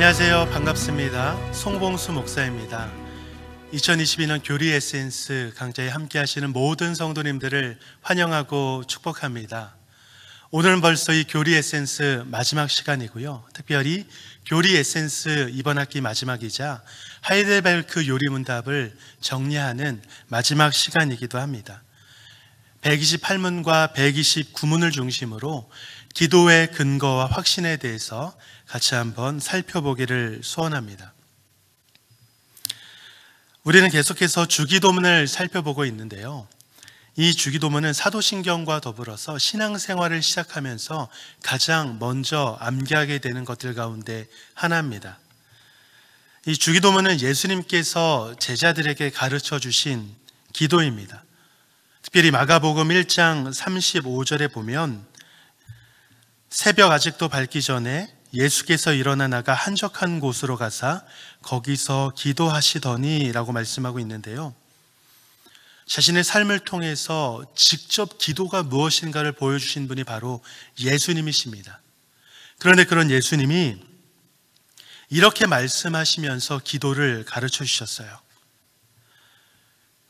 안녕하세요. 반갑습니다. 송봉수 목사입니다. 2022년 교리 에센스 강좌에 함께 하시는 모든 성도님들을 환영하고 축복합니다. 오늘은 벌써 이 교리 에센스 마지막 시간이고요. 특별히 교리 에센스 이번 학기 마지막이자 하이델베르크 요리문답을 정리하는 마지막 시간이기도 합니다. 128문과 129문을 중심으로 기도의 근거와 확신에 대해서 같이 한번 살펴보기를 소원합니다. 우리는 계속해서 주기도문을 살펴보고 있는데요. 이 주기도문은 사도신경과 더불어서 신앙생활을 시작하면서 가장 먼저 암기하게 되는 것들 가운데 하나입니다. 이 주기도문은 예수님께서 제자들에게 가르쳐 주신 기도입니다. 특별히 마가복음 1장 35절에 보면 새벽 아직도 밝기 전에 예수께서 일어나 나가 한적한 곳으로 가사 거기서 기도하시더니 라고 말씀하고 있는데요. 자신의 삶을 통해서 직접 기도가 무엇인가를 보여주신 분이 바로 예수님이십니다. 그런데 그런 예수님이 이렇게 말씀하시면서 기도를 가르쳐 주셨어요.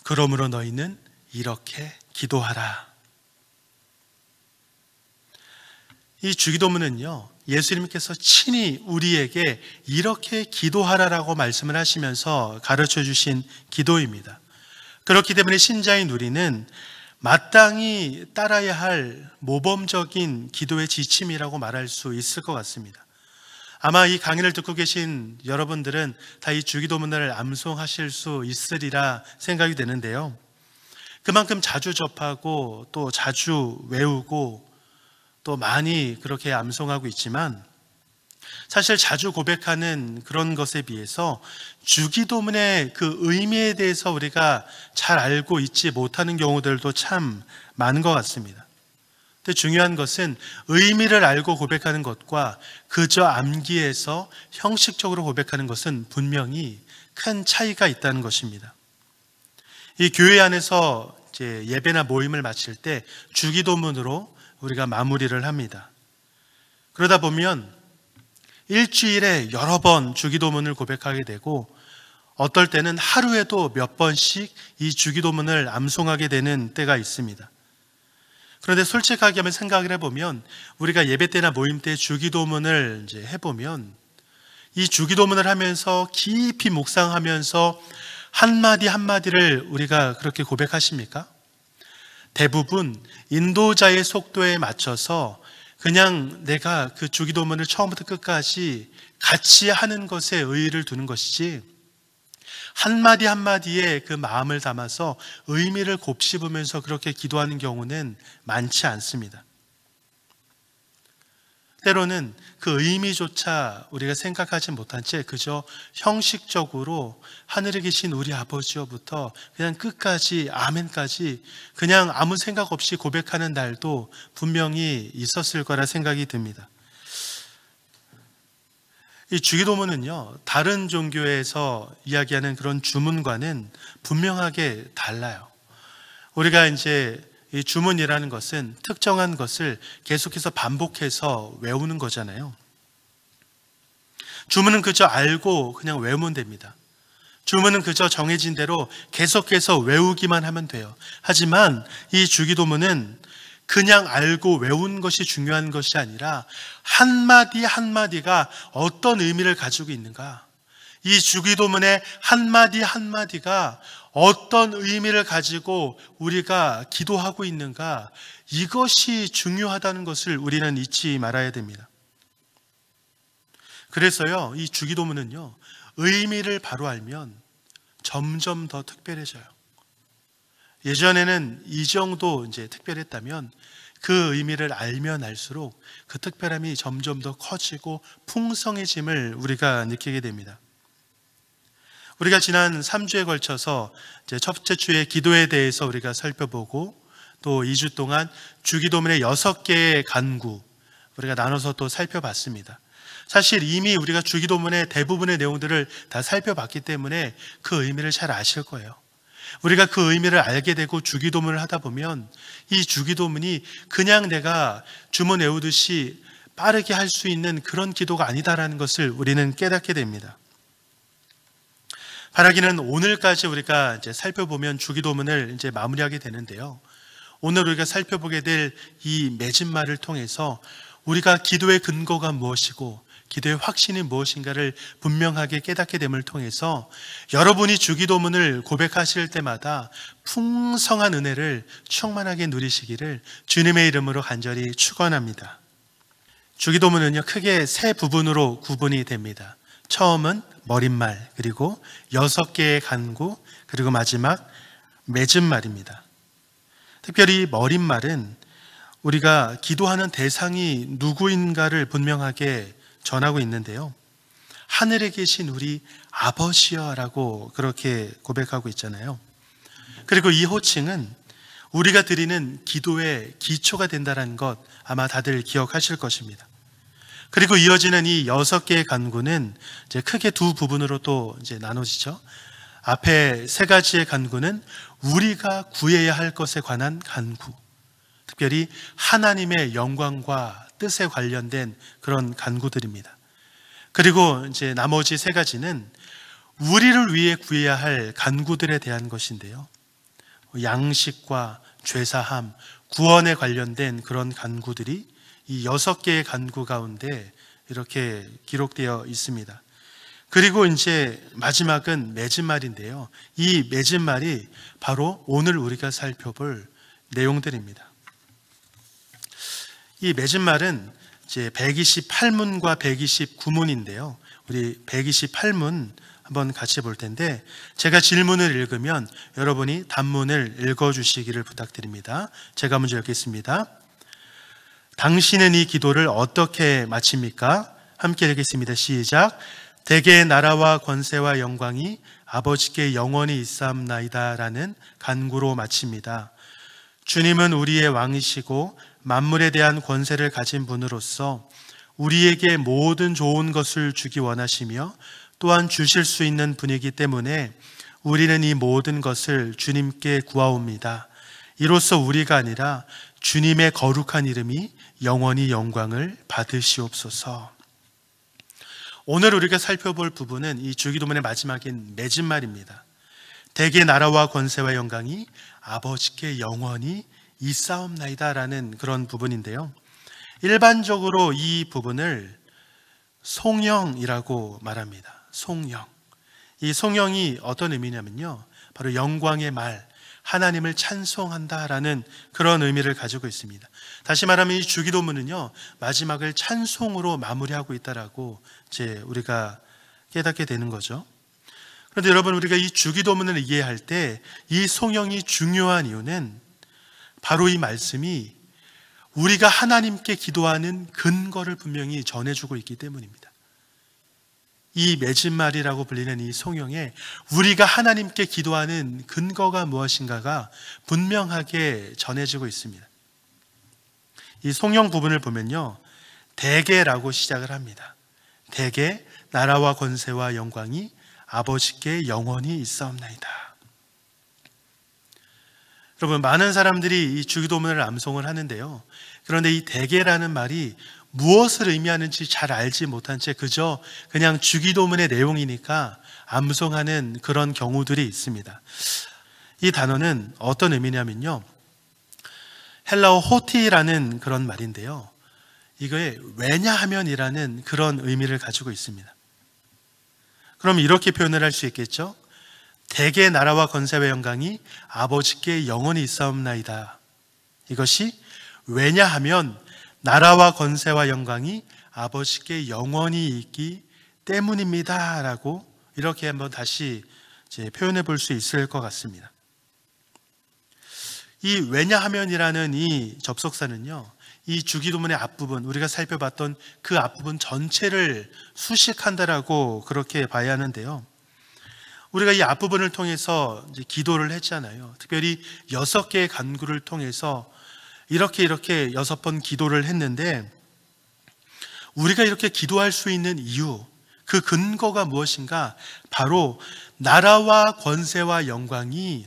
그러므로 너희는 이렇게 기도하라. 이 주기도문은요, 예수님께서 친히 우리에게 이렇게 기도하라라고 말씀을 하시면서 가르쳐 주신 기도입니다. 그렇기 때문에 신자인 우리는 마땅히 따라야 할 모범적인 기도의 지침이라고 말할 수 있을 것 같습니다. 아마 이 강의를 듣고 계신 여러분들은 다 이 주기도문을 암송하실 수 있으리라 생각이 되는데요. 그만큼 자주 접하고 또 자주 외우고 또 많이 그렇게 암송하고 있지만 사실 자주 고백하는 그런 것에 비해서 주기도문의 그 의미에 대해서 우리가 잘 알고 있지 못하는 경우들도 참 많은 것 같습니다. 근데 중요한 것은 의미를 알고 고백하는 것과 그저 암기해서 형식적으로 고백하는 것은 분명히 큰 차이가 있다는 것입니다. 이 교회 안에서 이제 예배나 모임을 마칠 때 주기도문으로 우리가 마무리를 합니다. 그러다 보면 일주일에 여러 번 주기도문을 고백하게 되고 어떨 때는 하루에도 몇 번씩 이 주기도문을 암송하게 되는 때가 있습니다. 그런데 솔직하게 한번 생각을 해보면 우리가 예배 때나 모임 때 주기도문을 이제 해보면 이 주기도문을 하면서 깊이 묵상하면서 한마디 한마디를 우리가 그렇게 고백하십니까? 대부분 인도자의 속도에 맞춰서 그냥 내가 그 주기도문을 처음부터 끝까지 같이 하는 것에 의의를 두는 것이지 한마디 한마디에 그 마음을 담아서 의미를 곱씹으면서 그렇게 기도하는 경우는 많지 않습니다. 때로는 그 의미조차 우리가 생각하지 못한 채 그저 형식적으로 하늘에 계신 우리 아버지로부터 그냥 끝까지 아멘까지 그냥 아무 생각 없이 고백하는 날도 분명히 있었을 거라 생각이 듭니다. 이 주기도문은요, 다른 종교에서 이야기하는 그런 주문과는 분명하게 달라요. 우리가 이제 이 주문이라는 것은 특정한 것을 계속해서 반복해서 외우는 거잖아요. 주문은 그저 알고 그냥 외우면 됩니다. 주문은 그저 정해진 대로 계속해서 외우기만 하면 돼요. 하지만 이 주기도문은 그냥 알고 외운 것이 중요한 것이 아니라 한마디 한마디가 어떤 의미를 가지고 있는가, 이 주기도문의 한마디 한마디가 어떤 의미를 가지고 우리가 기도하고 있는가, 이것이 중요하다는 것을 우리는 잊지 말아야 됩니다. 그래서요, 이 주기도문은요, 의미를 바로 알면 점점 더 특별해져요. 예전에는 이 정도 이제 특별했다면 그 의미를 알면 알수록 그 특별함이 점점 더 커지고 풍성해짐을 우리가 느끼게 됩니다. 우리가 지난 3주에 걸쳐서 이제 첫째 주의 기도에 대해서 우리가 살펴보고 또 2주 동안 주기도문의 6개의 간구 우리가 나눠서 또 살펴봤습니다. 사실 이미 우리가 주기도문의 대부분의 내용들을 다 살펴봤기 때문에 그 의미를 잘 아실 거예요. 우리가 그 의미를 알게 되고 주기도문을 하다 보면 이 주기도문이 그냥 내가 주문 외우듯이 빠르게 할 수 있는 그런 기도가 아니다라는 것을 우리는 깨닫게 됩니다. 바라기는 오늘까지 우리가 이제 살펴보면 주기도문을 이제 마무리하게 되는데요. 오늘 우리가 살펴보게 될 이 맺은 말을 통해서 우리가 기도의 근거가 무엇이고 기도의 확신이 무엇인가를 분명하게 깨닫게 됨을 통해서 여러분이 주기도문을 고백하실 때마다 풍성한 은혜를 충만하게 누리시기를 주님의 이름으로 간절히 축원합니다. 주기도문은요, 크게 세 부분으로 구분이 됩니다. 처음은 머릿말, 그리고 6개의 간구, 그리고 마지막 맺은 말입니다. 특별히 머릿말은 우리가 기도하는 대상이 누구인가를 분명하게 전하고 있는데요. 하늘에 계신 우리 아버지여라고 그렇게 고백하고 있잖아요. 그리고 이 호칭은 우리가 드리는 기도의 기초가 된다는 것 아마 다들 기억하실 것입니다. 그리고 이어지는 이 6개의 간구는 이제 크게 두 부분으로 또 이제 나눠지죠. 앞에 3가지의 간구는 우리가 구해야 할 것에 관한 간구, 특별히 하나님의 영광과 뜻에 관련된 그런 간구들입니다. 그리고 이제 나머지 3가지는 우리를 위해 구해야 할 간구들에 대한 것인데요. 양식과 죄사함, 구원에 관련된 그런 간구들이 이 6개의 간구 가운데 이렇게 기록되어 있습니다. 그리고 이제 마지막은 맺은 말인데요. 이 맺은 말이 바로 오늘 우리가 살펴볼 내용들입니다. 이 맺은 말은 이제 128문과 129문인데요. 우리 128문 한번 같이 볼 텐데 제가 질문을 읽으면 여러분이 단문을 읽어주시기를 부탁드립니다. 제가 먼저 읽겠습니다. 당신은 이 기도를 어떻게 마칩니까? 함께 읽겠습니다. 시작. 대개의 나라와 권세와 영광이 아버지께 영원히 있사옵나이다 라는 간구로 마칩니다. 주님은 우리의 왕이시고 만물에 대한 권세를 가진 분으로서 우리에게 모든 좋은 것을 주기 원하시며 또한 주실 수 있는 분이기 때문에 우리는 이 모든 것을 주님께 구하옵니다. 이로써 우리가 아니라 주님의 거룩한 이름이 영원히 영광을 받으시옵소서. 오늘 우리가 살펴볼 부분은 이 주기도문의 마지막인 맺은 말입니다. 대개 나라와 권세와 영광이 아버지께 영원히 있사옵나이다 라는 그런 부분인데요. 일반적으로 이 부분을 송영이라고 말합니다. 송영. 이 송영이 어떤 의미냐면요, 바로 영광의 말, 하나님을 찬송한다라는 그런 의미를 가지고 있습니다. 다시 말하면 이 주기도문은요, 마지막을 찬송으로 마무리하고 있다라고 이제 우리가 깨닫게 되는 거죠. 그런데 여러분, 우리가 이 주기도문을 이해할 때 이 송영이 중요한 이유는 바로 이 말씀이 우리가 하나님께 기도하는 근거를 분명히 전해주고 있기 때문입니다. 이 맺은 말이라고 불리는 이 송영에 우리가 하나님께 기도하는 근거가 무엇인가가 분명하게 전해지고 있습니다. 이 송영 부분을 보면요, 대개라고 시작을 합니다. 대개 나라와 권세와 영광이 아버지께 영원히 있사옵나이다. 여러분, 많은 사람들이 이 주기도문을 암송을 하는데요, 그런데 이 대개라는 말이 무엇을 의미하는지 잘 알지 못한 채 그저 그냥 주기도문의 내용이니까 암송하는 그런 경우들이 있습니다. 이 단어는 어떤 의미냐면요, 헬라어 호티라는 그런 말인데요, 이거에 왜냐하면이라는 그런 의미를 가지고 있습니다. 그럼 이렇게 표현을 할 수 있겠죠. 대개 나라와 권세와 영광이 아버지께 영원히 있사옵나이다. 이것이 왜냐하면 나라와 권세와 영광이 아버지께 영원히 있기 때문입니다 라고 이렇게 한번 다시 이제 표현해 볼 수 있을 것 같습니다. 이 왜냐하면이라는 이 접속사는요, 이 주기도문의 앞부분, 우리가 살펴봤던 그 앞부분 전체를 수식한다라고 그렇게 봐야 하는데요, 우리가 이 앞부분을 통해서 이제 기도를 했잖아요. 특별히 6개의 간구를 통해서 이렇게 6번 기도를 했는데, 우리가 이렇게 기도할 수 있는 이유, 그 근거가 무엇인가? 바로 나라와 권세와 영광이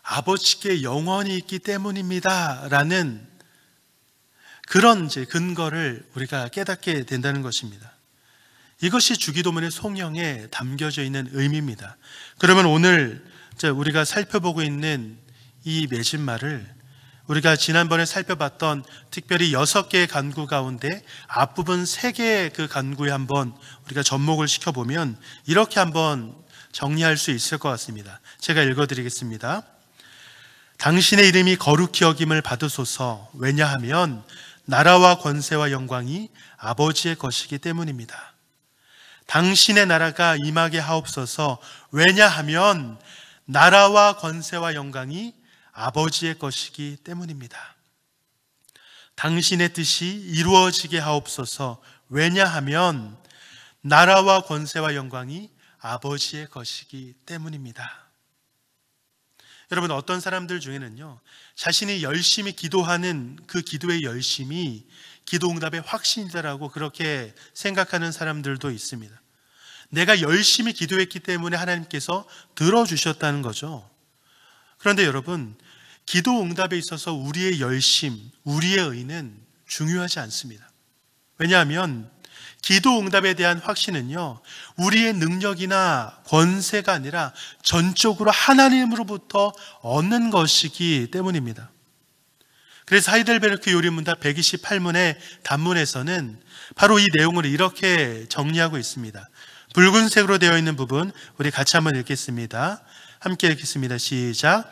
아버지께 영원히 있기 때문입니다 라는 그런 근거를 우리가 깨닫게 된다는 것입니다. 이것이 주기도문의 송영에 담겨져 있는 의미입니다. 그러면 오늘 우리가 살펴보고 있는 이 맺은말을 우리가 지난번에 살펴봤던 특별히 6개의 간구 가운데 앞부분 3개의 그 간구에 한번 우리가 접목을 시켜보면 이렇게 한번 정리할 수 있을 것 같습니다. 제가 읽어드리겠습니다. 당신의 이름이 거룩히 여김을 받으소서. 왜냐하면 나라와 권세와 영광이 아버지의 것이기 때문입니다. 당신의 나라가 임하게 하옵소서. 왜냐하면 나라와 권세와 영광이 아버지의 것이기 때문입니다. 당신의 뜻이 이루어지게 하옵소서. 왜냐하면 나라와 권세와 영광이 아버지의 것이기 때문입니다. 여러분, 어떤 사람들 중에는요, 자신이 열심히 기도하는 그 기도의 열심이 기도응답의 확신이다라고 그렇게 생각하는 사람들도 있습니다. 내가 열심히 기도했기 때문에 하나님께서 들어주셨다는 거죠. 그런데 여러분, 기도응답에 있어서 우리의 열심, 우리의 의는 중요하지 않습니다. 왜냐하면 기도응답에 대한 확신은요, 우리의 능력이나 권세가 아니라 전적으로 하나님으로부터 얻는 것이기 때문입니다. 그래서 하이델베르크 요리문답 128문의 단문에서는 바로 이 내용을 이렇게 정리하고 있습니다. 붉은색으로 되어 있는 부분 우리 같이 한번 읽겠습니다. 함께 읽겠습니다. 시작.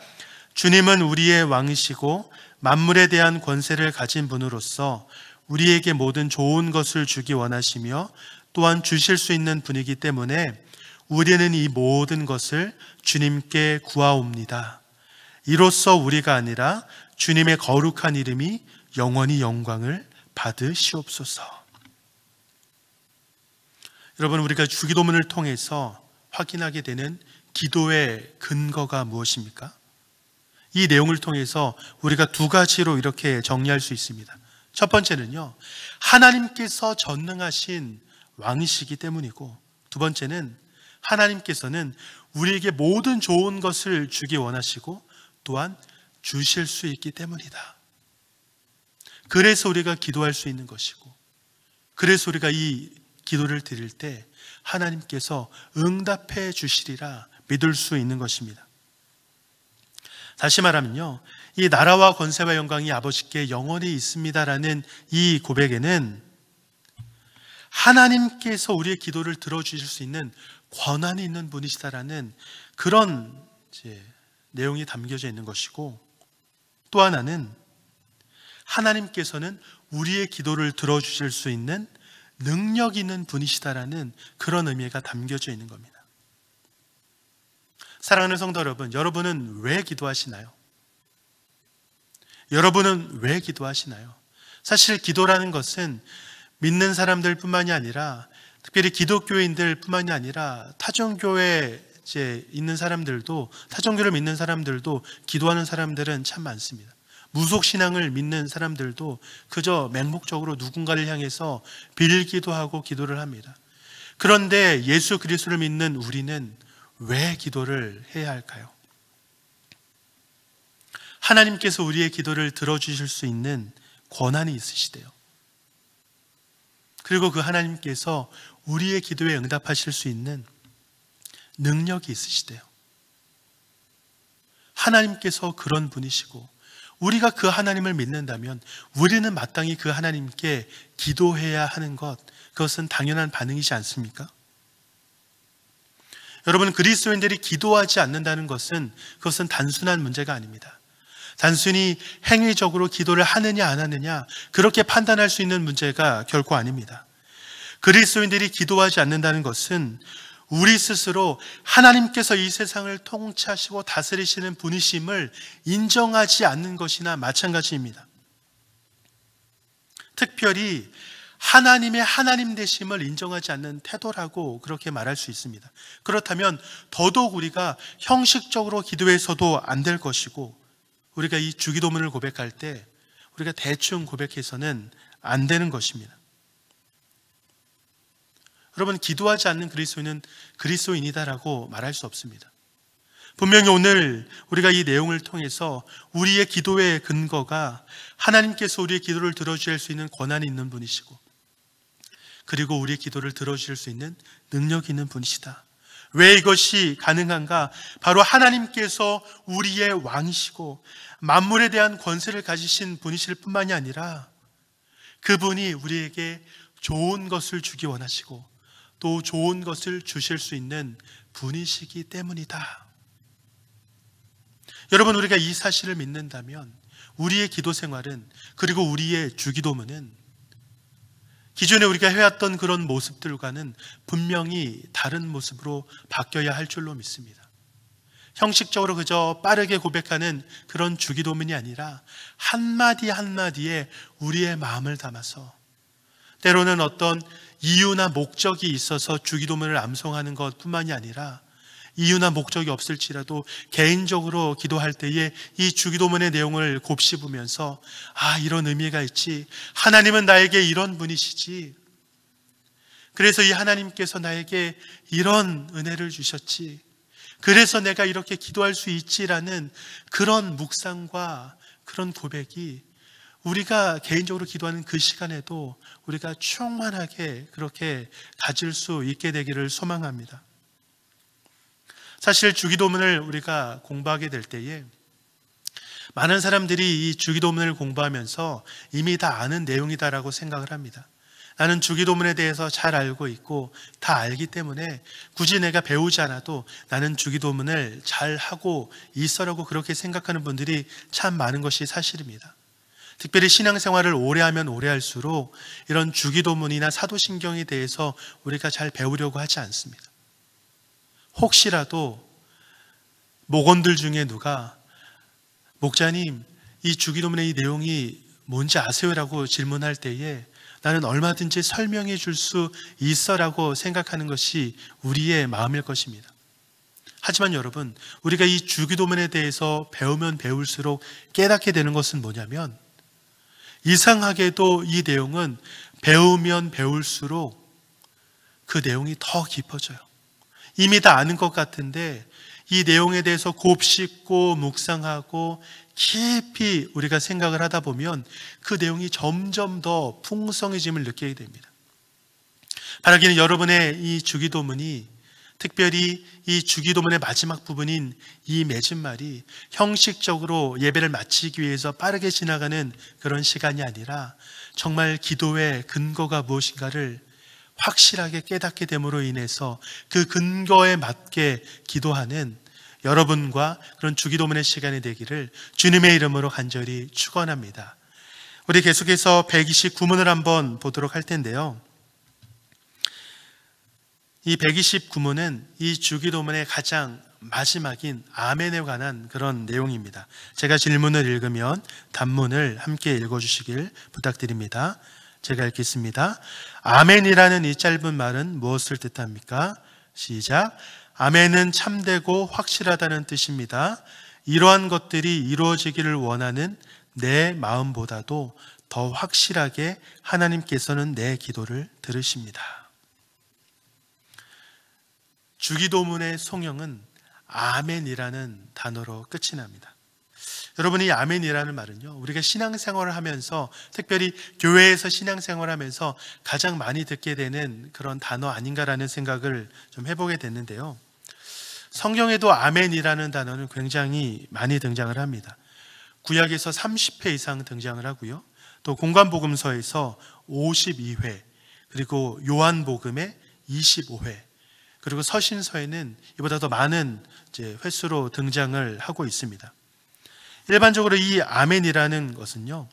주님은 우리의 왕이시고 만물에 대한 권세를 가진 분으로서 우리에게 모든 좋은 것을 주기 원하시며 또한 주실 수 있는 분이기 때문에 우리는 이 모든 것을 주님께 구하옵니다. 이로써 우리가 아니라 주님의 거룩한 이름이 영원히 영광을 받으시옵소서. 여러분, 우리가 주기도문을 통해서 확인하게 되는 기도의 근거가 무엇입니까? 이 내용을 통해서 우리가 2가지로 이렇게 정리할 수 있습니다. 첫 번째는요, 하나님께서 전능하신 왕이시기 때문이고, 2번째는 하나님께서는 우리에게 모든 좋은 것을 주기 원하시고 또한 주실 수 있기 때문이다. 그래서 우리가 기도할 수 있는 것이고, 그래서 우리가 이 기도를 드릴 때 하나님께서 응답해 주시리라 믿을 수 있는 것입니다. 다시 말하면요, 이 나라와 권세와 영광이 아버지께 영원히 있습니다라는 이 고백에는 하나님께서 우리의 기도를 들어주실 수 있는 권한이 있는 분이시다라는 그런 내용이 담겨져 있는 것이고, 또 하나는 하나님께서는 우리의 기도를 들어주실 수 있는 능력 있는 분이시다라는 그런 의미가 담겨져 있는 겁니다. 사랑하는 성도 여러분, 여러분은 왜 기도하시나요? 여러분은 왜 기도하시나요? 사실 기도라는 것은 믿는 사람들 뿐만이 아니라, 특별히 기독교인들 뿐만이 아니라 타종교에 있는 사람들도, 타종교를 믿는 사람들도 기도하는 사람들은 참 많습니다. 무속신앙을 믿는 사람들도 그저 맹목적으로 누군가를 향해서 빌기도 하고 기도를 합니다. 그런데 예수 그리스도를 믿는 우리는 왜 기도를 해야 할까요? 하나님께서 우리의 기도를 들어주실 수 있는 권한이 있으시대요. 그리고 그 하나님께서 우리의 기도에 응답하실 수 있는 능력이 있으시대요. 하나님께서 그런 분이시고, 우리가 그 하나님을 믿는다면 우리는 마땅히 그 하나님께 기도해야 하는 것, 그것은 당연한 반응이지 않습니까? 여러분, 그리스도인들이 기도하지 않는다는 것은 그것은 단순한 문제가 아닙니다. 단순히 행위적으로 기도를 하느냐 안 하느냐 그렇게 판단할 수 있는 문제가 결코 아닙니다. 그리스도인들이 기도하지 않는다는 것은 우리 스스로 하나님께서 이 세상을 통치하시고 다스리시는 분이심을 인정하지 않는 것이나 마찬가지입니다. 특별히 하나님의 하나님 되심을 인정하지 않는 태도라고 그렇게 말할 수 있습니다. 그렇다면 더더욱 우리가 형식적으로 기도해서도 안 될 것이고, 우리가 이 주기도문을 고백할 때 우리가 대충 고백해서는 안 되는 것입니다. 여러분, 기도하지 않는 그리스도인은 그리스도인이다라고 말할 수 없습니다. 분명히 오늘 우리가 이 내용을 통해서 우리의 기도의 근거가 하나님께서 우리의 기도를 들어주실 수 있는 권한이 있는 분이시고, 그리고 우리의 기도를 들어주실 수 있는 능력이 있는 분이시다. 왜 이것이 가능한가? 바로 하나님께서 우리의 왕이시고 만물에 대한 권세를 가지신 분이실 뿐만이 아니라 그분이 우리에게 좋은 것을 주기 원하시고 또 좋은 것을 주실 수 있는 분이시기 때문이다. 여러분, 우리가 이 사실을 믿는다면 우리의 기도 생활은, 그리고 우리의 주기도문은 기존에 우리가 해왔던 그런 모습들과는 분명히 다른 모습으로 바뀌어야 할 줄로 믿습니다. 형식적으로 그저 빠르게 고백하는 그런 주기도문이 아니라 한마디 한마디에 우리의 마음을 담아서, 때로는 어떤 이유나 목적이 있어서 주기도문을 암송하는 것뿐만이 아니라 이유나 목적이 없을지라도 개인적으로 기도할 때에 이 주기도문의 내용을 곱씹으면서, 아, 이런 의미가 있지, 하나님은 나에게 이런 분이시지, 그래서 이 하나님께서 나에게 이런 은혜를 주셨지, 그래서 내가 이렇게 기도할 수 있지라는 그런 묵상과 그런 고백이 우리가 개인적으로 기도하는 그 시간에도 우리가 충만하게 그렇게 가질 수 있게 되기를 소망합니다. 사실 주기도문을 우리가 공부하게 될 때에 많은 사람들이 이 주기도문을 공부하면서 이미 다 아는 내용이다라고 생각을 합니다. 나는 주기도문에 대해서 잘 알고 있고 다 알기 때문에 굳이 내가 배우지 않아도 나는 주기도문을 잘 하고 있어라고 그렇게 생각하는 분들이 참 많은 것이 사실입니다. 특별히 신앙생활을 오래 하면 오래 할수록 이런 주기도문이나 사도신경에 대해서 우리가 잘 배우려고 하지 않습니다. 혹시라도 목원들 중에 누가 목자님, 이 주기도문의 이 내용이 뭔지 아세요라고 질문할 때에 나는 얼마든지 설명해 줄 수 있어라고 생각하는 것이 우리의 마음일 것입니다. 하지만 여러분, 우리가 이 주기도문에 대해서 배우면 배울수록 깨닫게 되는 것은 뭐냐면, 이상하게도 이 내용은 배우면 배울수록 그 내용이 더 깊어져요. 이미 다 아는 것 같은데 이 내용에 대해서 곱씹고 묵상하고 깊이 우리가 생각을 하다 보면 그 내용이 점점 더 풍성해짐을 느끼게 됩니다. 바라기는 여러분의 이 주기도문이, 특별히 이 주기도문의 마지막 부분인 이 맺은말이 형식적으로 예배를 마치기 위해서 빠르게 지나가는 그런 시간이 아니라 정말 기도의 근거가 무엇인가를 확실하게 깨닫게 됨으로 인해서 그 근거에 맞게 기도하는 여러분과 그런 주기도문의 시간이 되기를 주님의 이름으로 간절히 축원합니다. 우리 계속해서 129문을 한번 보도록 할 텐데요. 이 129문은 이 주기도문의 가장 마지막인 아멘에 관한 그런 내용입니다. 제가 질문을 읽으면 단문을 함께 읽어주시길 부탁드립니다. 제가 읽겠습니다. 아멘이라는 이 짧은 말은 무엇을 뜻합니까? 시작. 아멘은 참되고 확실하다는 뜻입니다. 이러한 것들이 이루어지기를 원하는 내 마음보다도 더 확실하게 하나님께서는 내 기도를 들으십니다. 주기도문의 송영은 아멘이라는 단어로 끝이 납니다. 여러분, 이 아멘이라는 말은요, 우리가 신앙생활을 하면서, 특별히 교회에서 신앙생활을 하면서 가장 많이 듣게 되는 그런 단어 아닌가라는 생각을 좀 해보게 됐는데요. 성경에도 아멘이라는 단어는 굉장히 많이 등장을 합니다. 구약에서 30회 이상 등장을 하고요, 또 공관복음서에서 52회, 그리고 요한복음에 25회, 그리고 서신서에는 이보다 더 많은 횟수로 등장을 하고 있습니다. 일반적으로 이 아멘이라는 것은요,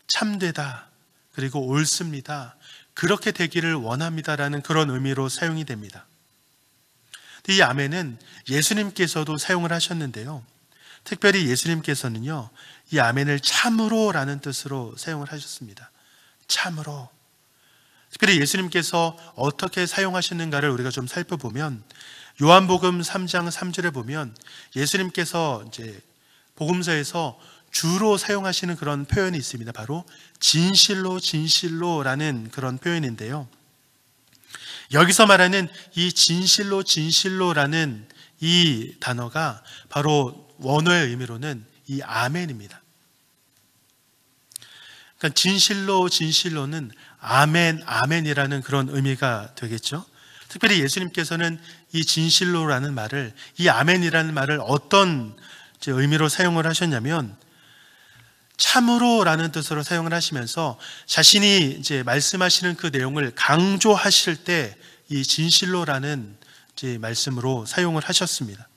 참되다, 그리고 옳습니다, 그렇게 되기를 원합니다라는 그런 의미로 사용이 됩니다. 이 아멘은 예수님께서도 사용을 하셨는데요, 특별히 예수님께서는요, 이 아멘을 참으로라는 뜻으로 사용을 하셨습니다. 참으로. 특별히 예수님께서 어떻게 사용하시는가를 우리가 좀 살펴보면, 요한복음 3장 3절에 보면 예수님께서 이제 복음서에서 주로 사용하시는 그런 표현이 있습니다. 바로 진실로 진실로라는 그런 표현인데요, 여기서 말하는 이 진실로 진실로라는 이 단어가 바로 원어의 의미로는 이 아멘입니다. 그러니까 진실로는 아멘, 아멘이라는 그런 의미가 되겠죠. 특별히 예수님께서는 이 진실로라는 말을, 이 아멘이라는 말을 어떤 의미로 사용을 하셨냐면 참으로라는 뜻으로 사용을 하시면서 자신이 이제 말씀하시는 그 내용을 강조하실 때 이 진실로라는 이제 말씀으로 사용을 하셨습니다.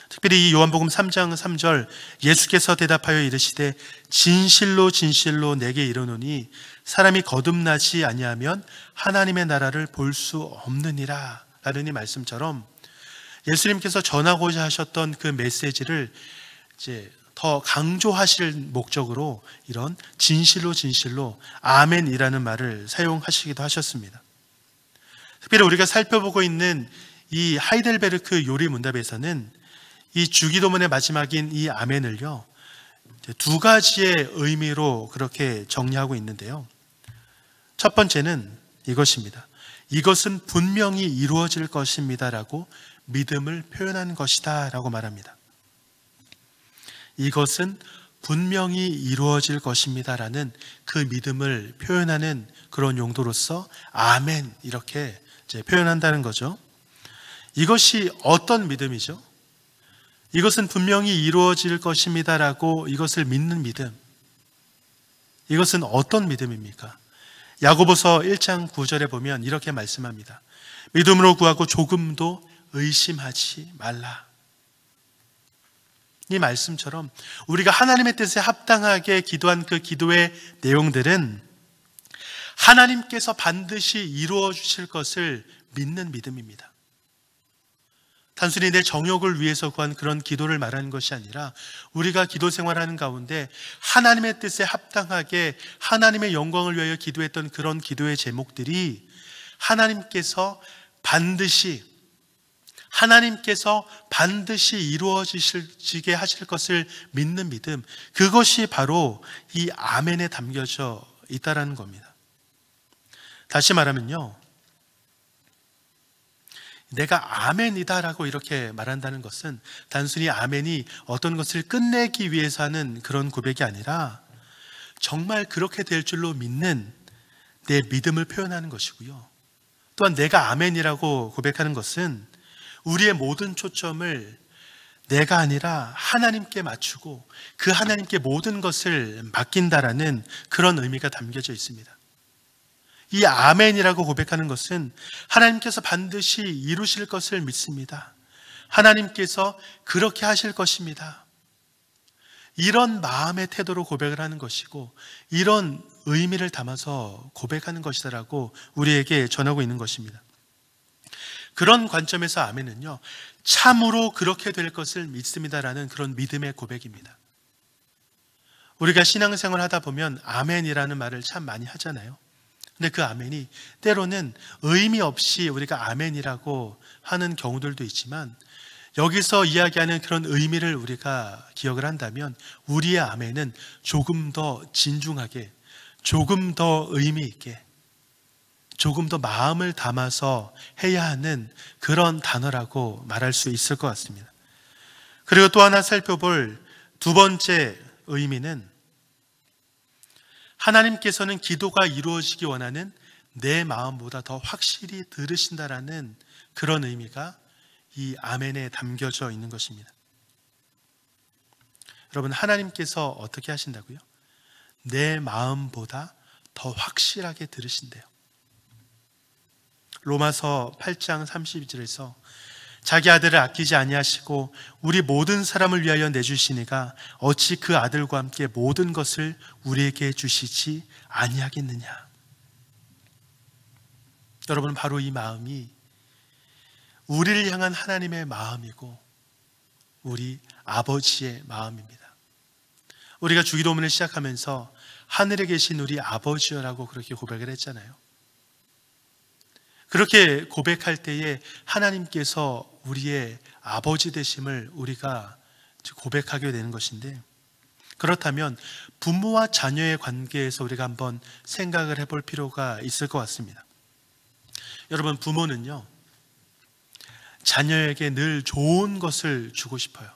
특별히 이 요한복음 3장 3절 예수께서 대답하여 이르시되 진실로 진실로 내게 이르노니 사람이 거듭나지 아니하면 하나님의 나라를 볼 수 없느니라 라는 이 말씀처럼 예수님께서 전하고자 하셨던 그 메시지를 이제 더 강조하실 목적으로 이런 진실로 아멘이라는 말을 사용하시기도 하셨습니다. 특별히 우리가 살펴보고 있는 이 하이델베르크 요리 문답에서는 이 주기도문의 마지막인 이 아멘을요, 두 가지의 의미로 그렇게 정리하고 있는데요. 첫 번째는 이것입니다. 이것은 분명히 이루어질 것입니다라고 믿음을 표현한 것이다 라고 말합니다. 이것은 분명히 이루어질 것입니다라는 그 믿음을 표현하는 그런 용도로서 아멘 이렇게 이제 표현한다는 거죠. 이것이 어떤 믿음이죠? 이것은 분명히 이루어질 것입니다라고 이것을 믿는 믿음. 이것은 어떤 믿음입니까? 야고보서 1장 9절에 보면 이렇게 말씀합니다. 믿음으로 구하고 조금도 의심하지 말라. 이 말씀처럼 우리가 하나님의 뜻에 합당하게 기도한 그 기도의 내용들은 하나님께서 반드시 이루어 주실 것을 믿는 믿음입니다. 단순히 내 정욕을 위해서 구한 그런 기도를 말하는 것이 아니라 우리가 기도 생활하는 가운데 하나님의 뜻에 합당하게 하나님의 영광을 위하여 기도했던 그런 기도의 제목들이 하나님께서 반드시 이루어지게 하실 것을 믿는 믿음, 그것이 바로 이 아멘에 담겨져 있다는 겁니다. 다시 말하면요, 내가 아멘이다라고 이렇게 말한다는 것은 단순히 아멘이 어떤 것을 끝내기 위해서 하는 그런 고백이 아니라 정말 그렇게 될 줄로 믿는 내 믿음을 표현하는 것이고요. 또한 내가 아멘이라고 고백하는 것은 우리의 모든 초점을 내가 아니라 하나님께 맞추고 그 하나님께 모든 것을 맡긴다라는 그런 의미가 담겨져 있습니다. 이 아멘이라고 고백하는 것은 하나님께서 반드시 이루실 것을 믿습니다. 하나님께서 그렇게 하실 것입니다. 이런 마음의 태도로 고백을 하는 것이고 이런 의미를 담아서 고백하는 것이다라고 우리에게 전하고 있는 것입니다. 그런 관점에서 아멘은요, 참으로 그렇게 될 것을 믿습니다라는 그런 믿음의 고백입니다. 우리가 신앙생활 하다 보면 아멘이라는 말을 참 많이 하잖아요. 근데 그 아멘이 때로는 의미 없이 우리가 아멘이라고 하는 경우들도 있지만 여기서 이야기하는 그런 의미를 우리가 기억을 한다면 우리의 아멘은 조금 더 진중하게, 조금 더 의미 있게, 조금 더 마음을 담아서 해야 하는 그런 단어라고 말할 수 있을 것 같습니다. 그리고 또 하나 살펴볼 두 번째 의미는 하나님께서는 기도가 이루어지기 원하는 내 마음보다 더 확실히 들으신다라는 그런 의미가 이 아멘에 담겨져 있는 것입니다. 여러분, 하나님께서 어떻게 하신다고요? 내 마음보다 더 확실하게 들으신대요. 로마서 8장 32절에서 자기 아들을 아끼지 아니하시고 우리 모든 사람을 위하여 내주시니가 어찌 그 아들과 함께 모든 것을 우리에게 주시지 아니하겠느냐. 여러분, 바로 이 마음이 우리를 향한 하나님의 마음이고 우리 아버지의 마음입니다. 우리가 주기도문을 시작하면서 하늘에 계신 우리 아버지여라고 그렇게 고백을 했잖아요. 그렇게 고백할 때에 하나님께서 우리의 아버지 되심을 우리가 고백하게 되는 것인데, 그렇다면 부모와 자녀의 관계에서 우리가 한번 생각을 해볼 필요가 있을 것 같습니다. 여러분, 부모는요, 자녀에게 늘 좋은 것을 주고 싶어요.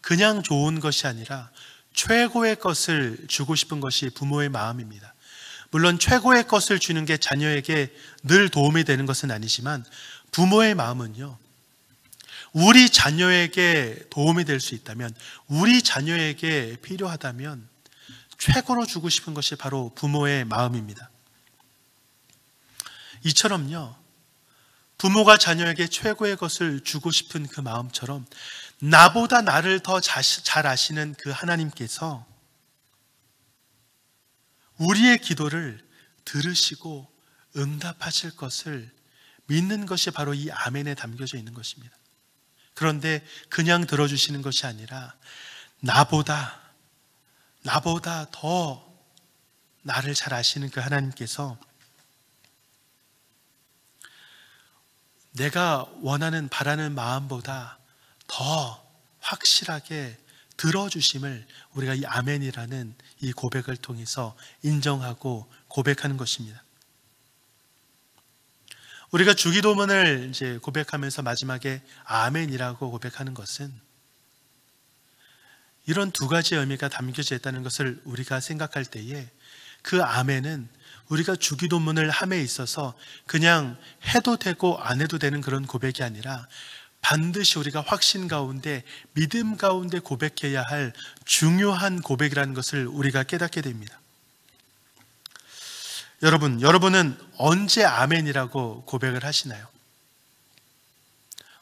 그냥 좋은 것이 아니라 최고의 것을 주고 싶은 것이 부모의 마음입니다. 물론 최고의 것을 주는 게 자녀에게 늘 도움이 되는 것은 아니지만 부모의 마음은요, 우리 자녀에게 도움이 될 수 있다면, 우리 자녀에게 필요하다면 최고로 주고 싶은 것이 바로 부모의 마음입니다. 이처럼요, 부모가 자녀에게 최고의 것을 주고 싶은 그 마음처럼 나보다 나를 더 잘 아시는 그 하나님께서 우리의 기도를 들으시고 응답하실 것을 믿는 것이 바로 이 아멘에 담겨져 있는 것입니다. 그런데 그냥 들어주시는 것이 아니라 나보다 더 나를 잘 아시는 그 하나님께서 내가 원하는 바라는 마음보다 더 확실하게 들어주심을 우리가 이 아멘이라는 이 고백을 통해서 인정하고 고백하는 것입니다. 우리가 주기도문을 이제 고백하면서 마지막에 아멘이라고 고백하는 것은 이런 두 가지의 의미가 담겨져 있다는 것을 우리가 생각할 때에 그 아멘은 우리가 주기도문을 함에 있어서 그냥 해도 되고 안 해도 되는 그런 고백이 아니라 반드시 우리가 확신 가운데 믿음 가운데 고백해야 할 중요한 고백이라는 것을 우리가 깨닫게 됩니다. 여러분은 언제 아멘이라고 고백을 하시나요?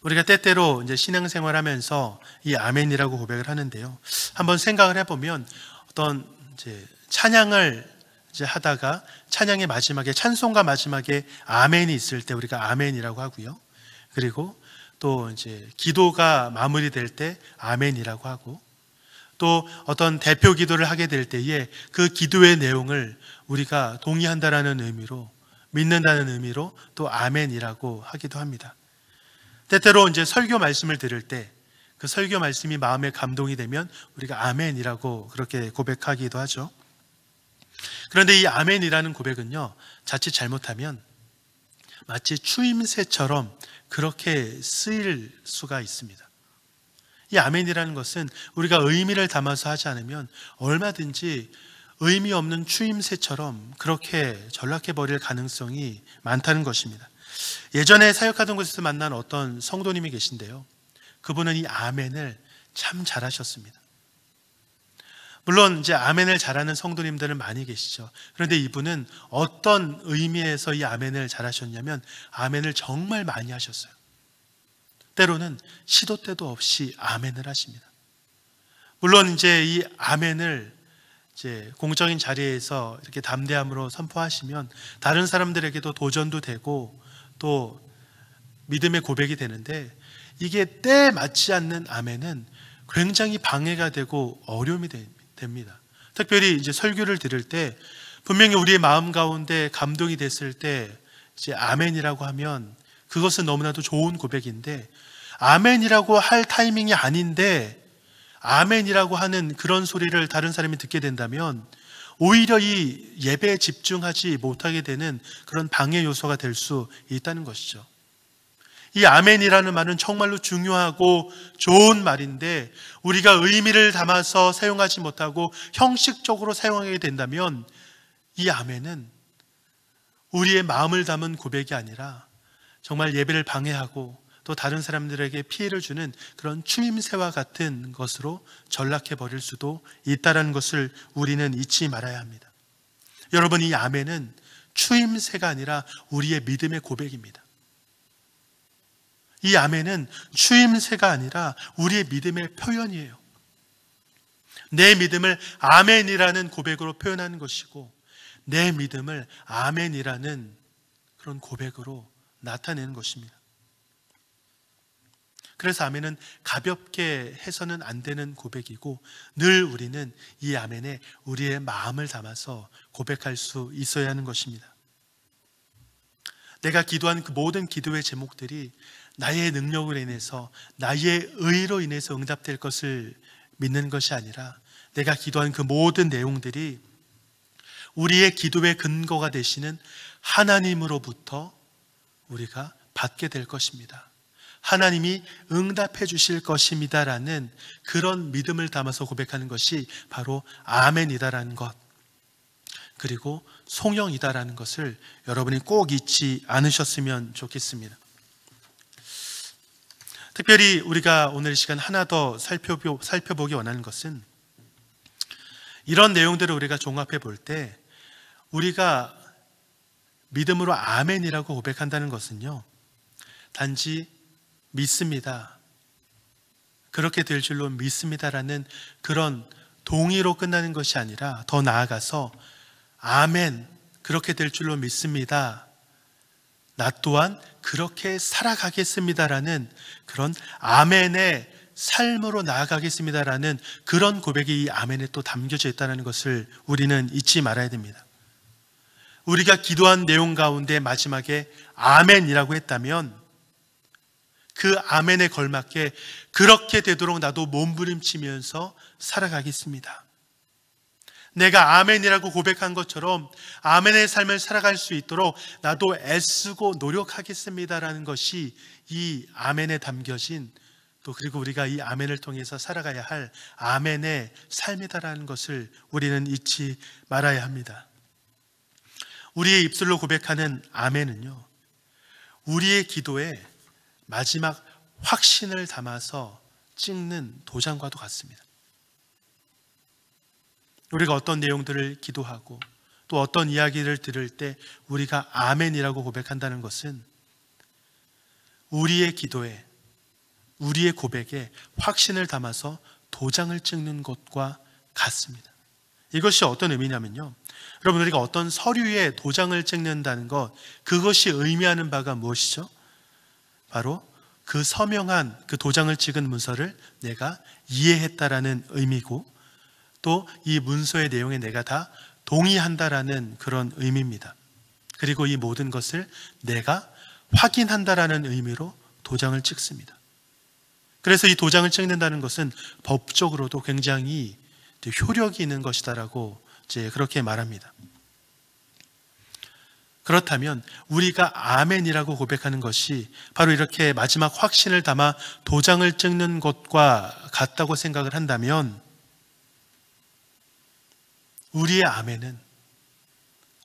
우리가 때때로 이제 신앙생활하면서 이 아멘이라고 고백을 하는데요. 한번 생각을 해보면 어떤 이제 찬양을 이제 하다가 찬양의 마지막에 찬송가 마지막에 아멘이 있을 때 우리가 아멘이라고 하고요. 그리고 또 이제 기도가 마무리될 때 아멘이라고 하고, 또 어떤 대표 기도를 하게 될 때에 그 기도의 내용을 우리가 동의한다라는 의미로, 믿는다는 의미로 또 아멘이라고 하기도 합니다. 때때로 이제 설교 말씀을 들을 때 그 설교 말씀이 마음에 감동이 되면 우리가 아멘이라고 그렇게 고백하기도 하죠. 그런데 이 아멘이라는 고백은요, 자칫 잘못하면 마치 추임새처럼 그렇게 쓰일 수가 있습니다. 이 아멘이라는 것은 우리가 의미를 담아서 하지 않으면 얼마든지 의미 없는 추임새처럼 그렇게 전락해버릴 가능성이 많다는 것입니다. 예전에 사역하던 곳에서 만난 어떤 성도님이 계신데요, 그분은 이 아멘을 참 잘하셨습니다. 물론 이제 아멘을 잘하는 성도님들은 많이 계시죠. 그런데 이분은 어떤 의미에서 이 아멘을 잘하셨냐면 아멘을 정말 많이 하셨어요. 때로는 시도 때도 없이 아멘을 하십니다. 물론 이제 이 아멘을 이제 공적인 자리에서 이렇게 담대함으로 선포하시면 다른 사람들에게도 도전도 되고 또 믿음의 고백이 되는데, 이게 때에 맞지 않는 아멘은 굉장히 방해가 되고 어려움이 됩니다. 특별히 이제 설교를 들을 때 분명히 우리의 마음 가운데 감동이 됐을 때 이제 아멘이라고 하면 그것은 너무나도 좋은 고백인데, 아멘이라고 할 타이밍이 아닌데 아멘이라고 하는 그런 소리를 다른 사람이 듣게 된다면 오히려 이 예배에 집중하지 못하게 되는 그런 방해 요소가 될 수 있다는 것이죠. 이 아멘이라는 말은 정말로 중요하고 좋은 말인데 우리가 의미를 담아서 사용하지 못하고 형식적으로 사용하게 된다면 이 아멘은 우리의 마음을 담은 고백이 아니라 정말 예배를 방해하고 또 다른 사람들에게 피해를 주는 그런 추임새와 같은 것으로 전락해 버릴 수도 있다는 것을 우리는 잊지 말아야 합니다. 여러분, 이 아멘은 추임새가 아니라 우리의 믿음의 고백입니다. 이 아멘은 추임새가 아니라 우리의 믿음의 표현이에요. 내 믿음을 아멘이라는 고백으로 표현하는 것이고 내 믿음을 아멘이라는 그런 고백으로 나타내는 것입니다. 그래서 아멘은 가볍게 해서는 안 되는 고백이고 늘 우리는 이 아멘에 우리의 마음을 담아서 고백할 수 있어야 하는 것입니다. 내가 기도한 그 모든 기도의 제목들이 나의 능력으로 인해서 나의 의로 인해서 응답될 것을 믿는 것이 아니라 내가 기도한 그 모든 내용들이 우리의 기도의 근거가 되시는 하나님으로부터 우리가 받게 될 것입니다. 하나님이 응답해 주실 것입니다라는 그런 믿음을 담아서 고백하는 것이 바로 아멘이다라는 것, 그리고 송영이다라는 것을 여러분이 꼭 잊지 않으셨으면 좋겠습니다. 특별히 우리가 오늘 이 시간 하나 더 살펴보기 원하는 것은, 이런 내용들을 우리가 종합해 볼 때 우리가 믿음으로 아멘이라고 고백한다는 것은요, 단지 믿습니다, 그렇게 될 줄로 믿습니다라는 그런 동의로 끝나는 것이 아니라, 더 나아가서 아멘, 그렇게 될 줄로 믿습니다, 나 또한 그렇게 살아가겠습니다라는 그런 아멘의 삶으로 나아가겠습니다라는 그런 고백이 이 아멘에 또 담겨져 있다는 것을 우리는 잊지 말아야 됩니다. 우리가 기도한 내용 가운데 마지막에 아멘이라고 했다면 그 아멘에 걸맞게 그렇게 되도록 나도 몸부림치면서 살아가겠습니다, 내가 아멘이라고 고백한 것처럼 아멘의 삶을 살아갈 수 있도록 나도 애쓰고 노력하겠습니다라는 것이 이 아멘에 담겨진, 또 그리고 우리가 이 아멘을 통해서 살아가야 할 아멘의 삶이다라는 것을 우리는 잊지 말아야 합니다. 우리의 입술로 고백하는 아멘은요, 우리의 기도에 마지막 확신을 담아서 찍는 도장과도 같습니다. 우리가 어떤 내용들을 기도하고 또 어떤 이야기를 들을 때 우리가 아멘이라고 고백한다는 것은 우리의 기도에, 우리의 고백에 확신을 담아서 도장을 찍는 것과 같습니다. 이것이 어떤 의미냐면요, 여러분, 우리가 어떤 서류에 도장을 찍는다는 것, 그것이 의미하는 바가 무엇이죠? 바로 그 서명한, 그 도장을 찍은 문서를 내가 이해했다라는 의미고, 또 이 문서의 내용에 내가 다 동의한다라는 그런 의미입니다. 그리고 이 모든 것을 내가 확인한다라는 의미로 도장을 찍습니다. 그래서 이 도장을 찍는다는 것은 법적으로도 굉장히 효력이 있는 것이다라고 이제 그렇게 말합니다. 그렇다면 우리가 아멘이라고 고백하는 것이 바로 이렇게 마지막 확신을 담아 도장을 찍는 것과 같다고 생각을 한다면, 우리의 아멘은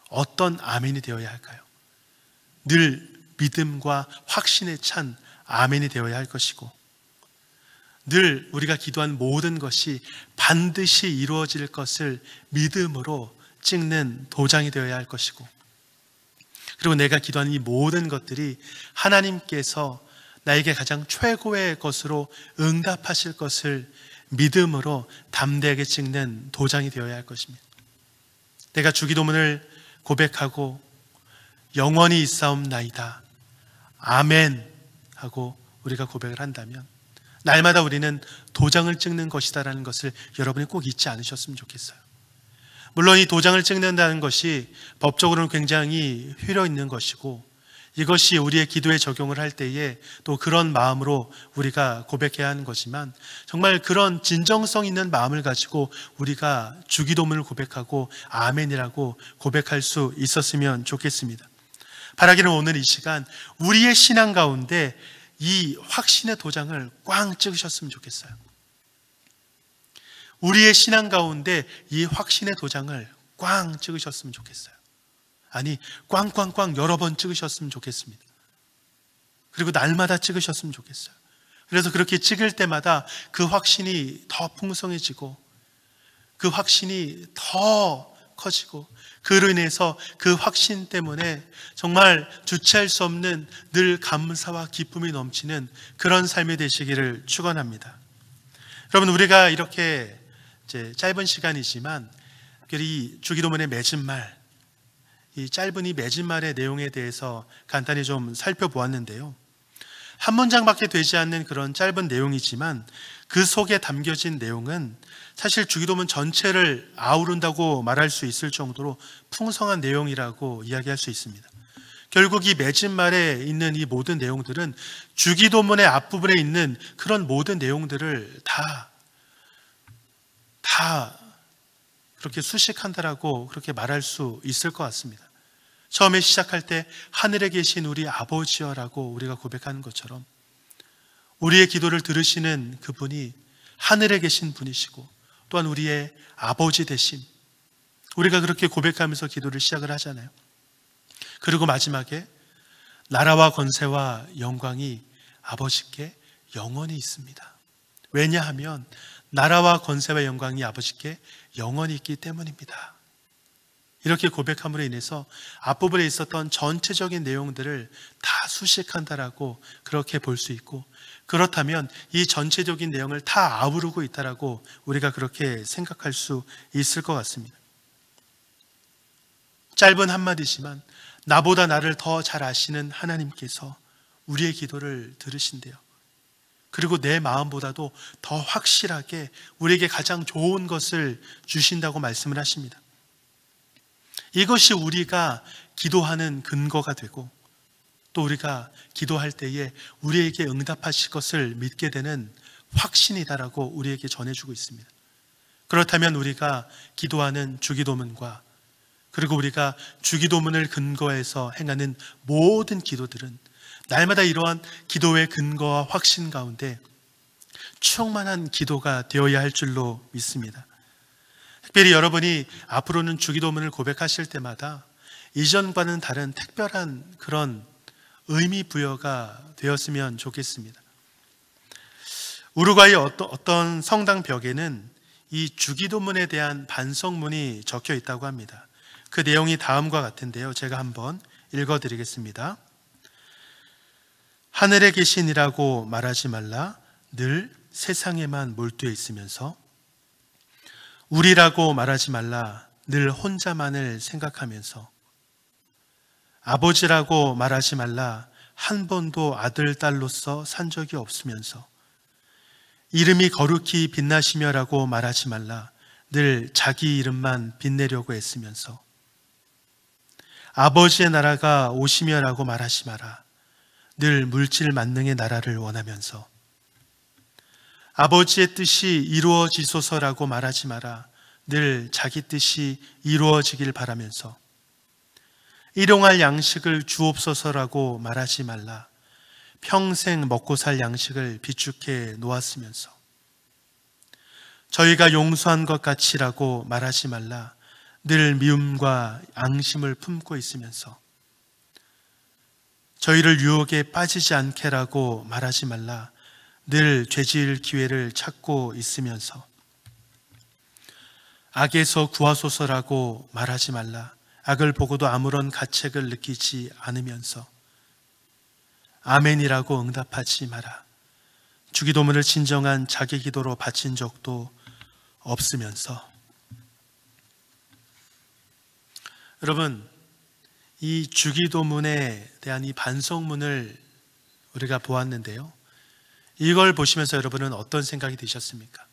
어떤 아멘이 되어야 할까요? 늘 믿음과 확신에 찬 아멘이 되어야 할 것이고, 늘 우리가 기도한 모든 것이 반드시 이루어질 것을 믿음으로 찍는 도장이 되어야 할 것이고, 그리고 내가 기도한 이 모든 것들이 하나님께서 나에게 가장 최고의 것으로 응답하실 것을 믿음으로 담대하게 찍는 도장이 되어야 할 것입니다. 내가 주기도문을 고백하고 영원히 있사옵나이다, 아멘 하고 우리가 고백을 한다면 날마다 우리는 도장을 찍는 것이다라는 것을 여러분이 꼭 잊지 않으셨으면 좋겠어요. 물론 이 도장을 찍는다는 것이 법적으로는 굉장히 효력 있는 것이고, 이것이 우리의 기도에 적용을 할 때에 또 그런 마음으로 우리가 고백해야 하는 거지만, 정말 그런 진정성 있는 마음을 가지고 우리가 주기도문을 고백하고 아멘이라고 고백할 수 있었으면 좋겠습니다. 바라기는 오늘 이 시간 우리의 신앙 가운데 이 확신의 도장을 꽝 찍으셨으면 좋겠어요. 우리의 신앙 가운데 이 확신의 도장을 꽝 찍으셨으면 좋겠어요. 아니, 꽝꽝꽝 여러 번 찍으셨으면 좋겠습니다. 그리고 날마다 찍으셨으면 좋겠어요. 그래서 그렇게 찍을 때마다 그 확신이 더 풍성해지고, 그 확신이 더 커지고, 그로 인해서 그 확신 때문에 정말 주체할 수 없는 늘 감사와 기쁨이 넘치는 그런 삶이 되시기를 축원합니다. 여러분, 우리가 이렇게 이제 짧은 시간이지만 이 주기도문의 맺은 말, 이 짧은 이 맺은 말의 내용에 대해서 간단히 좀 살펴보았는데요, 한 문장밖에 되지 않는 그런 짧은 내용이지만 그 속에 담겨진 내용은 사실 주기도문 전체를 아우른다고 말할 수 있을 정도로 풍성한 내용이라고 이야기할 수 있습니다. 결국 이 맺은 말에 있는 이 모든 내용들은 주기도문의 앞부분에 있는 그런 모든 내용들을 다 그렇게 수식한다라고 그렇게 말할 수 있을 것 같습니다. 처음에 시작할 때 하늘에 계신 우리 아버지여라고 우리가 고백하는 것처럼 우리의 기도를 들으시는 그분이 하늘에 계신 분이시고 또한 우리의 아버지 되심, 우리가 그렇게 고백하면서 기도를 시작을 하잖아요. 그리고 마지막에 나라와 권세와 영광이 아버지께 영원히 있습니다. 왜냐하면 나라와 권세와 영광이 아버지께 영원히 있기 때문입니다. 이렇게 고백함으로 인해서 앞부분에 있었던 전체적인 내용들을 다 수식한다라고 그렇게 볼 수 있고, 그렇다면 이 전체적인 내용을 다 아우르고 있다라고 우리가 그렇게 생각할 수 있을 것 같습니다. 짧은 한마디지만 나보다 나를 더 잘 아시는 하나님께서 우리의 기도를 들으신대요. 그리고 내 마음보다도 더 확실하게 우리에게 가장 좋은 것을 주신다고 말씀을 하십니다. 이것이 우리가 기도하는 근거가 되고, 또 우리가 기도할 때에 우리에게 응답하실 것을 믿게 되는 확신이다라고 우리에게 전해주고 있습니다. 그렇다면 우리가 기도하는 주기도문과 그리고 우리가 주기도문을 근거해서 행하는 모든 기도들은 날마다 이러한 기도의 근거와 확신 가운데 충만한 기도가 되어야 할 줄로 믿습니다. 특별히 여러분이 앞으로는 주기도문을 고백하실 때마다 이전과는 다른 특별한 그런 의미 부여가 되었으면 좋겠습니다. 우루과이 어떤 성당 벽에는 이 주기도문에 대한 반성문이 적혀 있다고 합니다. 그 내용이 다음과 같은데요. 제가 한번 읽어드리겠습니다. 하늘에 계신이라고 말하지 말라. 늘 세상에만 몰두해 있으면서 우리라고 말하지 말라. 늘 혼자만을 생각하면서 아버지라고 말하지 말라. 한 번도 아들, 딸로서 산 적이 없으면서 이름이 거룩히 빛나시며라고 말하지 말라. 늘 자기 이름만 빛내려고 애쓰면서 아버지의 나라가 오시며라고 말하지 마라. 늘 물질 만능의 나라를 원하면서 아버지의 뜻이 이루어지소서라고 말하지 마라. 늘 자기 뜻이 이루어지길 바라면서 일용할 양식을 주옵소서라고 말하지 말라. 평생 먹고 살 양식을 비축해 놓았으면서 저희가 용서한 것 같이라고 말하지 말라. 늘 미움과 앙심을 품고 있으면서 저희를 유혹에 빠지지 않게라고 말하지 말라. 늘 죄지을 기회를 찾고 있으면서 악에서 구하소서라고 말하지 말라. 악을 보고도 아무런 가책을 느끼지 않으면서 아멘이라고 응답하지 마라. 주기도문을 진정한 자기 기도로 바친 적도 없으면서. 여러분, 이 주기도문에 대한 이 반성문을 우리가 보았는데요. 이걸 보시면서 여러분은 어떤 생각이 드셨습니까?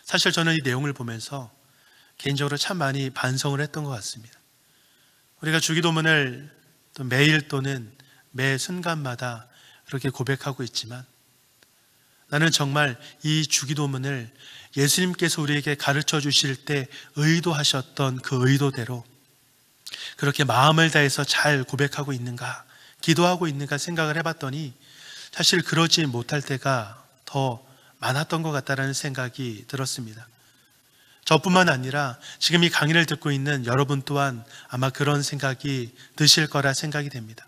사실 저는 이 내용을 보면서 개인적으로 참 많이 반성을 했던 것 같습니다. 우리가 주기도문을 또 매일 또는 매 순간마다 그렇게 고백하고 있지만 나는 정말 이 주기도문을 예수님께서 우리에게 가르쳐 주실 때 의도하셨던 그 의도대로 그렇게 마음을 다해서 잘 고백하고 있는가, 기도하고 있는가 생각을 해봤더니 사실 그러지 못할 때가 더 많았던 것 같다는 생각이 들었습니다. 저뿐만 아니라 지금 이 강의를 듣고 있는 여러분 또한 아마 그런 생각이 드실 거라 생각이 됩니다.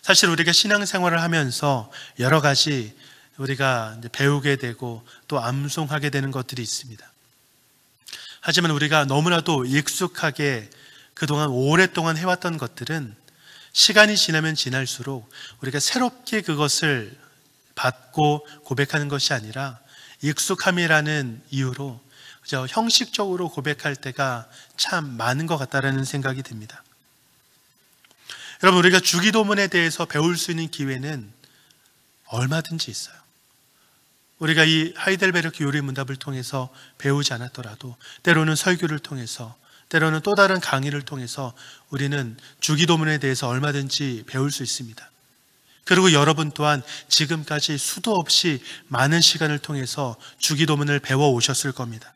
사실 우리가 신앙생활을 하면서 여러 가지 우리가 배우게 되고 또 암송하게 되는 것들이 있습니다. 하지만 우리가 너무나도 익숙하게 그동안 오랫동안 해왔던 것들은 시간이 지나면 지날수록 우리가 새롭게 그것을 받고 고백하는 것이 아니라 익숙함이라는 이유로 그저 형식적으로 고백할 때가 참 많은 것 같다는 생각이 듭니다. 여러분, 우리가 주기도문에 대해서 배울 수 있는 기회는 얼마든지 있어요. 우리가 이 하이델베르크 요리문답을 통해서 배우지 않았더라도 때로는 설교를 통해서, 때로는 또 다른 강의를 통해서 우리는 주기도문에 대해서 얼마든지 배울 수 있습니다. 그리고 여러분 또한 지금까지 수도 없이 많은 시간을 통해서 주기도문을 배워 오셨을 겁니다.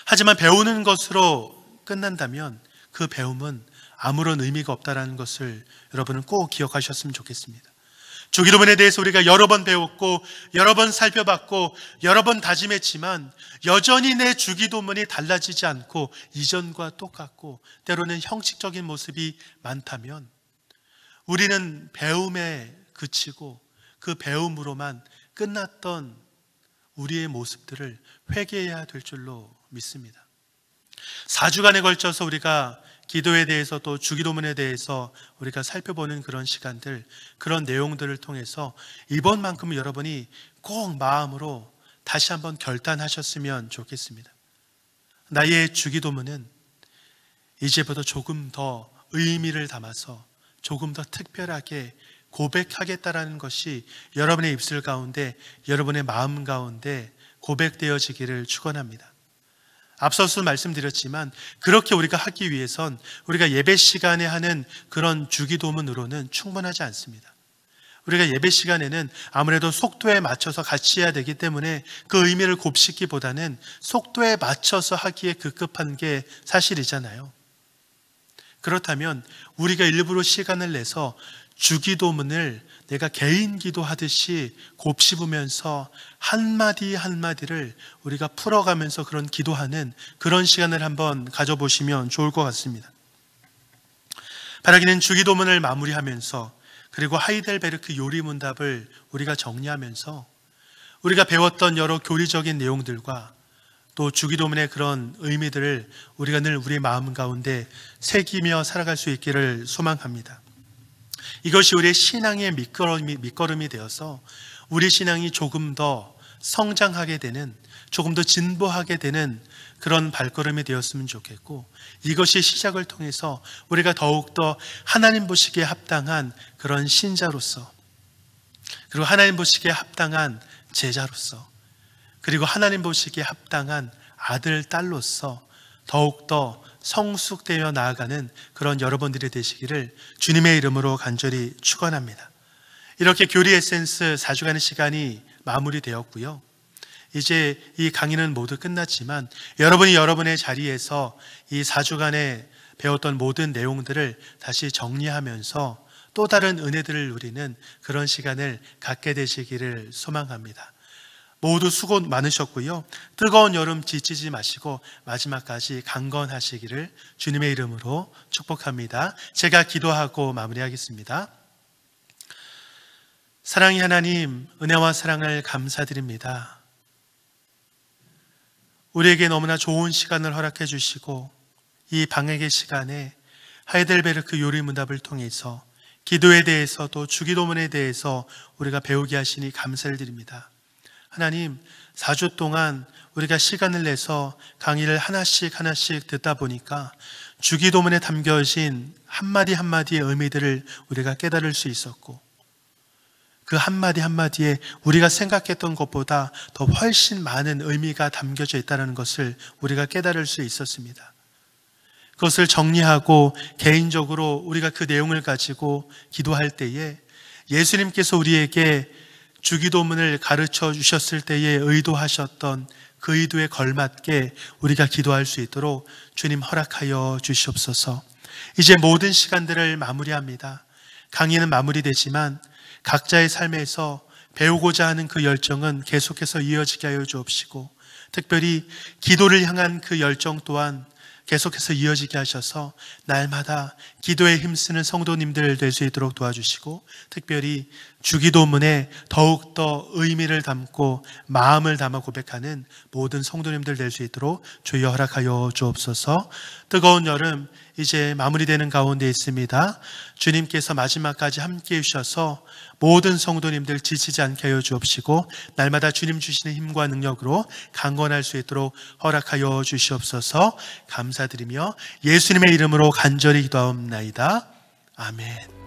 하지만 배우는 것으로 끝난다면 그 배움은 아무런 의미가 없다는 것을 여러분은 꼭 기억하셨으면 좋겠습니다. 주기도문에 대해서 우리가 여러 번 배웠고 여러 번 살펴봤고 여러 번 다짐했지만 여전히 내 주기도문이 달라지지 않고 이전과 똑같고 때로는 형식적인 모습이 많다면 우리는 배움에 그치고 그 배움으로만 끝났던 우리의 모습들을 회개해야 될 줄로 믿습니다. 4주간에 걸쳐서 우리가 기도에 대해서 또 주기도문에 대해서 우리가 살펴보는 그런 시간들, 그런 내용들을 통해서 이번만큼은 여러분이 꼭 마음으로 다시 한번 결단하셨으면 좋겠습니다. 나의 주기도문은 이제부터 조금 더 의미를 담아서 조금 더 특별하게 고백하겠다라는 것이 여러분의 입술 가운데, 여러분의 마음 가운데 고백되어지기를 축원합니다. 앞서서 말씀드렸지만 그렇게 우리가 하기 위해선 우리가 예배 시간에 하는 그런 주기도문으로는 충분하지 않습니다. 우리가 예배 시간에는 아무래도 속도에 맞춰서 같이 해야 되기 때문에 그 의미를 곱씹기보다는 속도에 맞춰서 하기에 급급한 게 사실이잖아요. 그렇다면 우리가 일부러 시간을 내서 주기도문을 내가 개인 기도하듯이 곱씹으면서 한마디 한마디를 우리가 풀어가면서 그런 기도하는 그런 시간을 한번 가져보시면 좋을 것 같습니다. 바라기는 주기도문을 마무리하면서 그리고 하이델베르크 요리문답을 우리가 정리하면서 우리가 배웠던 여러 교리적인 내용들과 또 주기도문의 그런 의미들을 우리가 늘 우리 마음 가운데 새기며 살아갈 수 있기를 소망합니다. 이것이 우리의 신앙의 밑거름이 되어서 우리 신앙이 조금 더 성장하게 되는, 조금 더 진보하게 되는 그런 발걸음이 되었으면 좋겠고, 이것이 시작을 통해서 우리가 더욱더 하나님 보시기에 합당한 그런 신자로서, 그리고 하나님 보시기에 합당한 제자로서, 그리고 하나님 보시기에 합당한 아들, 딸로서 더욱더 성숙되어 나아가는 그런 여러분들이 되시기를 주님의 이름으로 간절히 축원합니다. 이렇게 교리 에센스 4주간의 시간이 마무리되었고요. 이제 이 강의는 모두 끝났지만 여러분이 여러분의 자리에서 이 4주간에 배웠던 모든 내용들을 다시 정리하면서 또 다른 은혜들을 누리는 그런 시간을 갖게 되시기를 소망합니다. 모두 수고 많으셨고요. 뜨거운 여름 지치지 마시고 마지막까지 강건하시기를 주님의 이름으로 축복합니다. 제가 기도하고 마무리하겠습니다. 사랑의 하나님, 은혜와 사랑을 감사드립니다. 우리에게 너무나 좋은 시간을 허락해 주시고 이 방학의 시간에 하이델베르크 요리문답을 통해서 기도에 대해서 또 주기도문에 대해서 우리가 배우게 하시니 감사를 드립니다. 하나님, 4주 동안 우리가 시간을 내서 강의를 하나씩 듣다 보니까 주기도문에 담겨진 한마디 한마디의 의미들을 우리가 깨달을 수 있었고, 그 한마디 한마디에 우리가 생각했던 것보다 더 훨씬 많은 의미가 담겨져 있다는 것을 우리가 깨달을 수 있었습니다. 그것을 정리하고 개인적으로 우리가 그 내용을 가지고 기도할 때에 예수님께서 우리에게 주기도문을 가르쳐 주셨을 때에 의도하셨던 그 의도에 걸맞게 우리가 기도할 수 있도록 주님 허락하여 주시옵소서. 이제 모든 시간들을 마무리합니다. 강의는 마무리되지만 각자의 삶에서 배우고자 하는 그 열정은 계속해서 이어지게 하여 주옵시고, 특별히 기도를 향한 그 열정 또한 계속해서 이어지게 하셔서 날마다 기도에 힘쓰는 성도님들 될 수 있도록 도와주시고, 특별히 주기도문에 더욱더 의미를 담고 마음을 담아 고백하는 모든 성도님들 될 수 있도록 주여 허락하여 주옵소서. 뜨거운 여름 이제 마무리되는 가운데 있습니다. 주님께서 마지막까지 함께해 주셔서 모든 성도님들 지치지 않게 하여 주옵시고 날마다 주님 주시는 힘과 능력으로 강건할 수 있도록 허락하여 주시옵소서. 감사드리며 예수님의 이름으로 간절히 기도하옵나이다. 아멘.